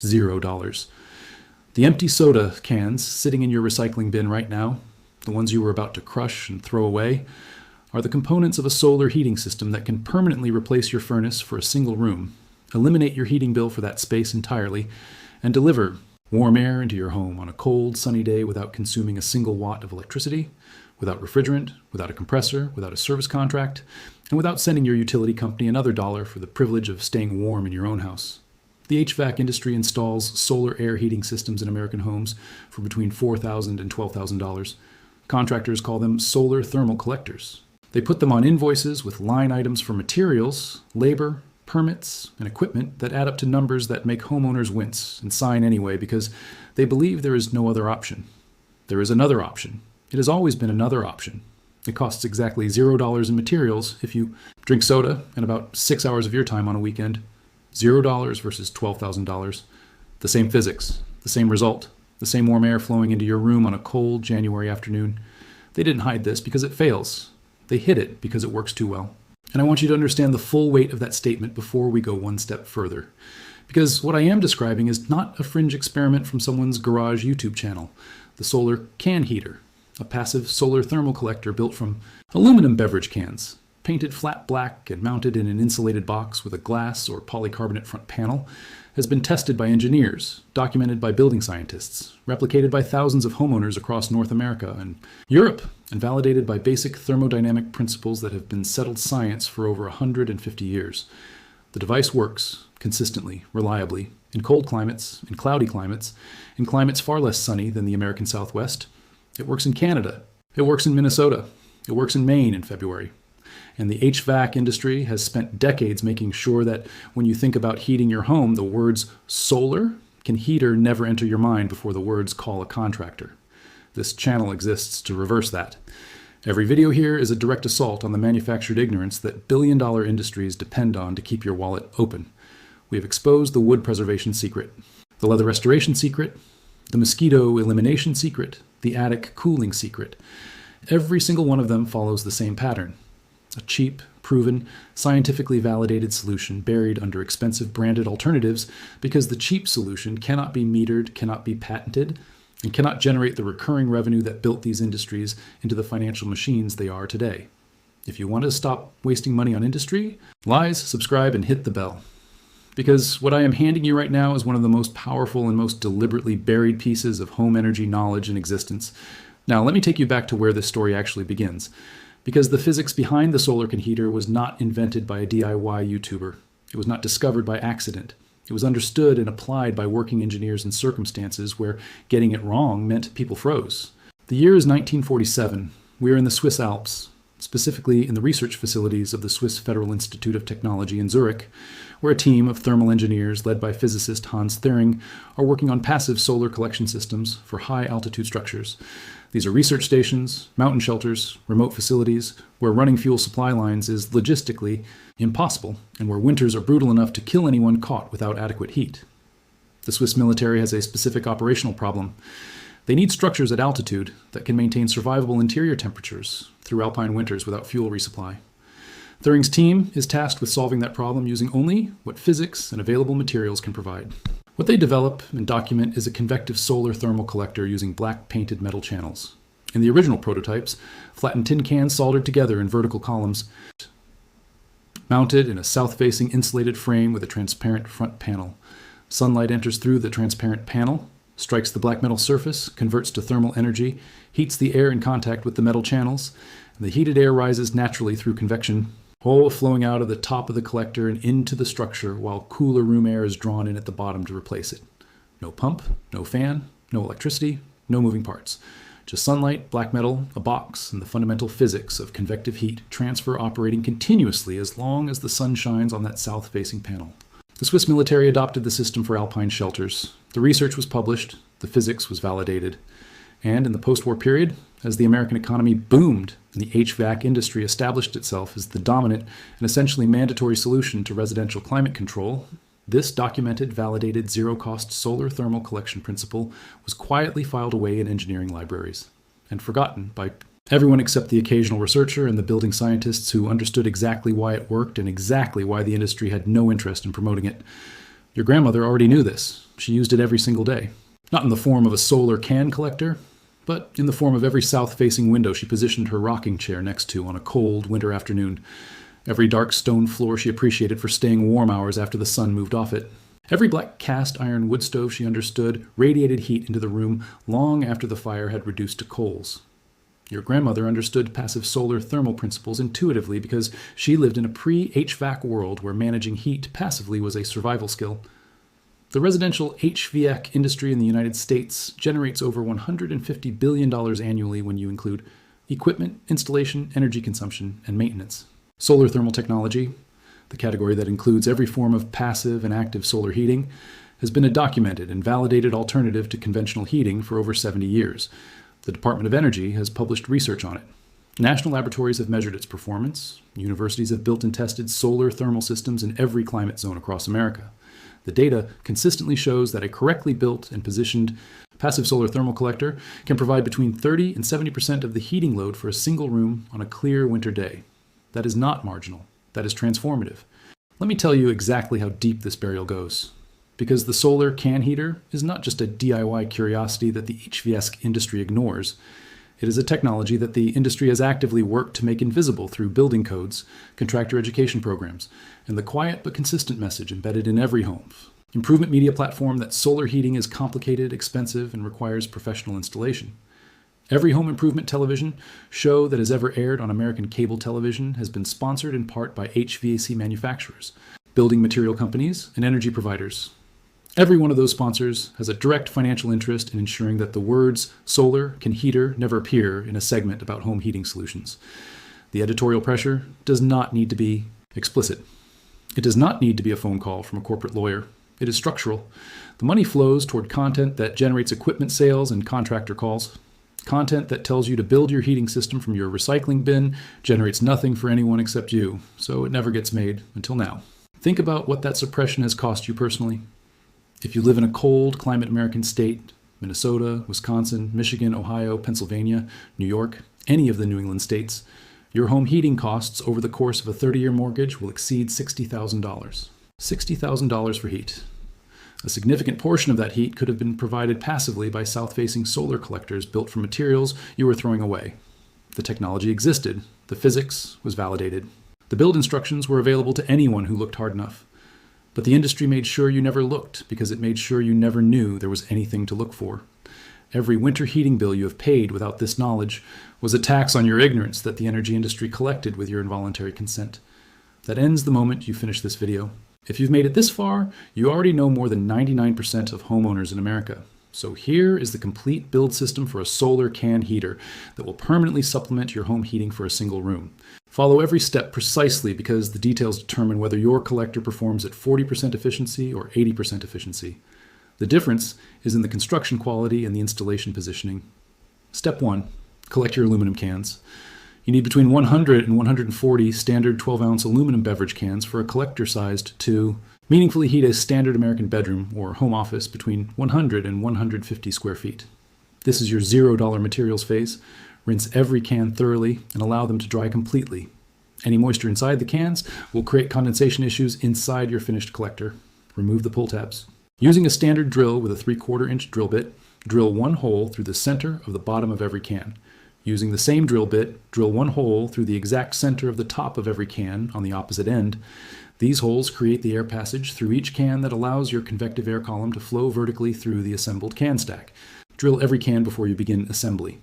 $0. The empty soda cans sitting in your recycling bin right now, the ones you were about to crush and throw away, are the components of a solar heating system that can permanently replace your furnace for a single room, eliminate your heating bill for that space entirely, and deliver warm air into your home on a cold, sunny day without consuming a single watt of electricity, without refrigerant, without a compressor, without a service contract, and without sending your utility company another dollar for the privilege of staying warm in your own house. The HVAC industry installs solar air heating systems in American homes for between $4,000 and $12,000. Contractors call them solar thermal collectors. They put them on invoices with line items for materials, labor, permits, and equipment that add up to numbers that make homeowners wince and sign anyway because they believe there is no other option. There is another option. It has always been another option. It costs exactly $0 in materials if you drink soda and about 6 hours of your time on a weekend. $0 versus $12,000. The same physics, the same result, the same warm air flowing into your room on a cold January afternoon. They didn't hide this because it fails. They hid it because it works too well. And I want you to understand the full weight of that statement before we go one step further. Because what I am describing is not a fringe experiment from someone's garage YouTube channel. The solar can heater, a passive solar thermal collector built from aluminum beverage cans, painted flat black and mounted in an insulated box with a glass or polycarbonate front panel, has been tested by engineers, documented by building scientists, replicated by thousands of homeowners across North America and Europe, and validated by basic thermodynamic principles that have been settled science for over 150 years. The device works consistently, reliably, in cold climates, in cloudy climates, in climates far less sunny than the American Southwest. It works in Canada. It works in Minnesota. It works in Maine in February. And the HVAC industry has spent decades making sure that when you think about heating your home, the words solar can heater never enter your mind before the words call a contractor. This channel exists to reverse that. Every video here is a direct assault on the manufactured ignorance that billion-dollar industries depend on to keep your wallet open. We have exposed the wood preservation secret, the leather restoration secret, the mosquito elimination secret, the attic cooling secret. Every single one of them follows the same pattern. A cheap, proven, scientifically validated solution buried under expensive branded alternatives because the cheap solution cannot be metered, cannot be patented, and cannot generate the recurring revenue that built these industries into the financial machines they are today. If you want to stop wasting money on industry, lies, subscribe, and hit the bell. Because what I am handing you right now is one of the most powerful and most deliberately buried pieces of home energy knowledge in existence. Now, let me take you back to where this story actually begins. Because the physics behind the solar can heater was not invented by a DIY YouTuber. It was not discovered by accident. It was understood and applied by working engineers in circumstances where getting it wrong meant people froze. The year is 1947. We are in the Swiss Alps, specifically in the research facilities of the Swiss Federal Institute of Technology in Zurich, where a team of thermal engineers led by physicist Hans Thering are working on passive solar collection systems for high-altitude structures. These are research stations, mountain shelters, remote facilities, where running fuel supply lines is logistically impossible, and where winters are brutal enough to kill anyone caught without adequate heat. The Swiss military has a specific operational problem. They need structures at altitude that can maintain survivable interior temperatures through alpine winters without fuel resupply. Thering's team is tasked with solving that problem using only what physics and available materials can provide. What they develop and document is a convective solar thermal collector using black painted metal channels. In the original prototypes, flattened tin cans soldered together in vertical columns, mounted in a south-facing insulated frame with a transparent front panel. Sunlight enters through the transparent panel, strikes the black metal surface, converts to thermal energy, heats the air in contact with the metal channels, and the heated air rises naturally through convection, all flowing out of the top of the collector and into the structure while cooler room air is drawn in at the bottom to replace it. No pump, no fan, no electricity, no moving parts. Just sunlight, black metal, a box, and the fundamental physics of convective heat transfer operating continuously as long as the sun shines on that south-facing panel. The Swiss military adopted the system for alpine shelters. The research was published, the physics was validated. And in the post-war period, as the American economy boomed and the HVAC industry established itself as the dominant and essentially mandatory solution to residential climate control, this documented, validated, zero-cost solar thermal collection principle was quietly filed away in engineering libraries and forgotten by everyone except the occasional researcher and the building scientists who understood exactly why it worked and exactly why the industry had no interest in promoting it. Your grandmother already knew this. She used it every single day. Not in the form of a solar can collector, but in the form of every south-facing window she positioned her rocking chair next to on a cold winter afternoon. Every dark stone floor she appreciated for staying warm hours after the sun moved off it. Every black cast iron wood stove she understood radiated heat into the room long after the fire had reduced to coals. Your grandmother understood passive solar thermal principles intuitively because she lived in a pre-HVAC world where managing heat passively was a survival skill. The residential HVAC industry in the United States generates over $150 billion annually when you include equipment, installation, energy consumption, and maintenance. Solar thermal technology, the category that includes every form of passive and active solar heating, has been a documented and validated alternative to conventional heating for over 70 years. The Department of Energy has published research on it. National laboratories have measured its performance. Universities have built and tested solar thermal systems in every climate zone across America. The data consistently shows that a correctly built and positioned passive solar thermal collector can provide between 30 and 70% of the heating load for a single room on a clear winter day. That is not marginal. That is transformative. Let me tell you exactly how deep this burial goes. Because the solar can heater is not just a DIY curiosity that the HVAC industry ignores. It is a technology that the industry has actively worked to make invisible through building codes, contractor education programs, and the quiet but consistent message embedded in every home. Improvement media platform that solar heating is complicated, expensive, and requires professional installation. Every home improvement television show that has ever aired on American cable television has been sponsored in part by HVAC manufacturers, building material companies, and energy providers. Every one of those sponsors has a direct financial interest in ensuring that the words solar can heater never appear in a segment about home heating solutions. The editorial pressure does not need to be explicit. It does not need to be a phone call from a corporate lawyer. It is structural. The money flows toward content that generates equipment sales and contractor calls. Content that tells you to build your heating system from your recycling bin generates nothing for anyone except you, so it never gets made until now. Think about what that suppression has cost you personally. If you live in a cold climate American state, Minnesota, Wisconsin, Michigan, Ohio, Pennsylvania, New York, any of the New England states, your home heating costs over the course of a 30-year mortgage will exceed $60,000. $60,000 for heat. A significant portion of that heat could have been provided passively by south-facing solar collectors built from materials you were throwing away. The technology existed. The physics was validated. The build instructions were available to anyone who looked hard enough. But the industry made sure you never looked because it made sure you never knew there was anything to look for. Every winter heating bill you have paid without this knowledge was a tax on your ignorance that the energy industry collected with your involuntary consent. That ends the moment you finish this video. If you've made it this far, you already know more than 99% of homeowners in America. So here is the complete build system for a solar can heater that will permanently supplement your home heating for a single room. Follow every step precisely because the details determine whether your collector performs at 40% efficiency or 80% efficiency. The difference is in the construction quality and the installation positioning. Step 1. Collect your aluminum cans. You need between 100 and 140 standard 12-ounce aluminum beverage cans for a collector-sized to meaningfully heat a standard American bedroom or home office between 100 and 150 square feet. This is your $0 materials phase. Rinse every can thoroughly and allow them to dry completely. Any moisture inside the cans will create condensation issues inside your finished collector. Remove the pull tabs. Using a standard drill with a 3/4 inch drill bit, drill one hole through the center of the bottom of every can. Using the same drill bit, drill one hole through the exact center of the top of every can on the opposite end. These holes create the air passage through each can that allows your convective air column to flow vertically through the assembled can stack. Drill every can before you begin assembly.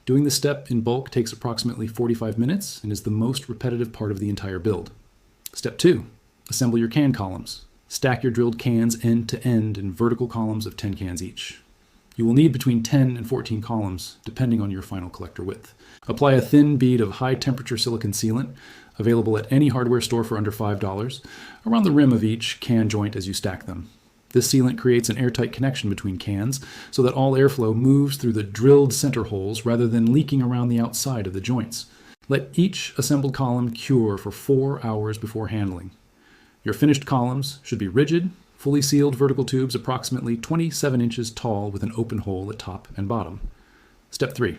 Doing this step in bulk takes approximately 45 minutes and is the most repetitive part of the entire build. Step 2. Assemble your can columns. Stack your drilled cans end to end in vertical columns of 10 cans each. You will need between 10 and 14 columns, depending on your final collector width. Apply a thin bead of high-temperature silicon sealant, available at any hardware store for under $5, around the rim of each can joint as you stack them. This sealant creates an airtight connection between cans so that all airflow moves through the drilled center holes rather than leaking around the outside of the joints. Let each assembled column cure for 4 hours before handling. Your finished columns should be rigid, fully sealed vertical tubes approximately 27 inches tall with an open hole at top and bottom. Step 3.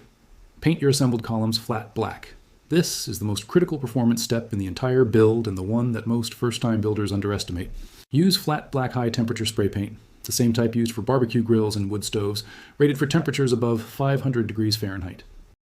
Paint your assembled columns flat black. This is the most critical performance step in the entire build and the one that most first-time builders underestimate. Use flat black high-temperature spray paint. the same type used for barbecue grills and wood stoves, rated for temperatures above 500 degrees Fahrenheit.